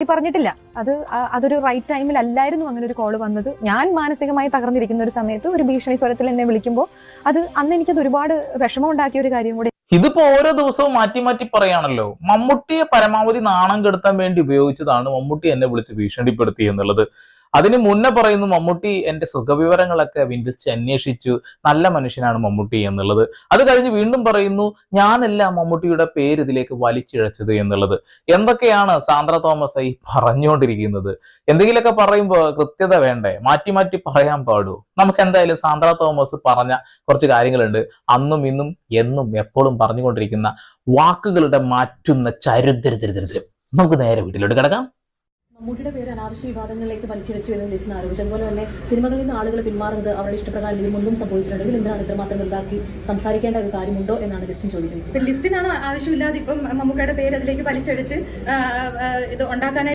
പറഞ്ഞിട്ടില്ല. അതൊരു റൈറ്റ് ടൈമിൽ അല്ലായിരുന്നു അങ്ങനെ ഒരു കോള് വന്നത്. ഞാൻ മാനസികമായി തകർന്നിരിക്കുന്ന ഒരു സമയത്ത് ഒരു ഭീഷണി സ്വരത്തിൽ എന്നെ വിളിക്കുമ്പോൾ അന്ന് എനിക്കത് ഒരുപാട് വിഷമം ഉണ്ടാക്കിയ ഒരു കാര്യം കൂടി. ഇതിപ്പോ ഓരോ ദിവസവും മാറ്റി മാറ്റി പറയാണല്ലോ. മമ്മൂട്ടിയെ പരമാവധി നാണം കെടുത്താൻ വേണ്ടി ഉപയോഗിച്ചതാണ് മമ്മൂട്ടി എന്നെ വിളിച്ച് ഭീഷണിപ്പെടുത്തി എന്നുള്ളത്. അതിന് മുന്നേ പറയുന്നു മമ്മൂട്ടി എന്റെ സുഖവിവരങ്ങളൊക്കെ വിന്യസിച്ച് അന്വേഷിച്ചു, നല്ല മനുഷ്യനാണ് മമ്മൂട്ടി എന്നുള്ളത്. അത് കഴിഞ്ഞ് വീണ്ടും പറയുന്നു ഞാനല്ല മമ്മൂട്ടിയുടെ പേര് ഇതിലേക്ക് വലിച്ചിഴച്ചത് എന്നുള്ളത്. എന്തൊക്കെയാണ് സാന്ദ്ര തോമസ് ഈ പറഞ്ഞുകൊണ്ടിരിക്കുന്നത്? എന്തെങ്കിലുമൊക്കെ പറയുമ്പോൾ കൃത്യത വേണ്ടേ? മാറ്റി മാറ്റി പറയാൻ പാടൂ. നമുക്ക് എന്തായാലും സാന്ദ്ര തോമസ് പറഞ്ഞ കുറച്ച് കാര്യങ്ങളുണ്ട്. അന്നും ഇന്നും എന്നും എപ്പോഴും പറഞ്ഞുകൊണ്ടിരിക്കുന്ന വാക്കുകളുടെ മാറ്റുന്ന ചരിത്രം. നമുക്ക് നേരെ വീട്ടിലോട്ട് കിടക്കാം. മമ്മൂട്ടിയുടെ പേര് അനാവശ്യ വിവാദങ്ങളിലേക്ക് വലിച്ചിഴച്ചു എന്ന് ലിസ്റ്റിന് ആരോപിച്ചു. അതുപോലെ തന്നെ സിനിമകളിൽ നിന്ന് ആളുകൾ പിന്മാറുന്നത് അവരുടെ ഇഷ്ടപ്രകാരം ഇതിന് മുൻപും സംഭവിച്ചിട്ടുണ്ടെങ്കിൽ എന്താണ് ഇത്രമാത്രം വലുതാക്കി സംസാരിക്കേണ്ട ഒരു കാര്യമുണ്ടോ എന്നാണ് ലിസ്റ്റിൻ ചോദിക്കുന്നത്. ലിസ്റ്റിനാണ് ആവശ്യമില്ലാതെ ഇപ്പം മമ്മൂക്കയുടെ പേര് അതിലേക്ക് വലിച്ചടിച്ച് ഇത് ഉണ്ടാക്കാനായിട്ട്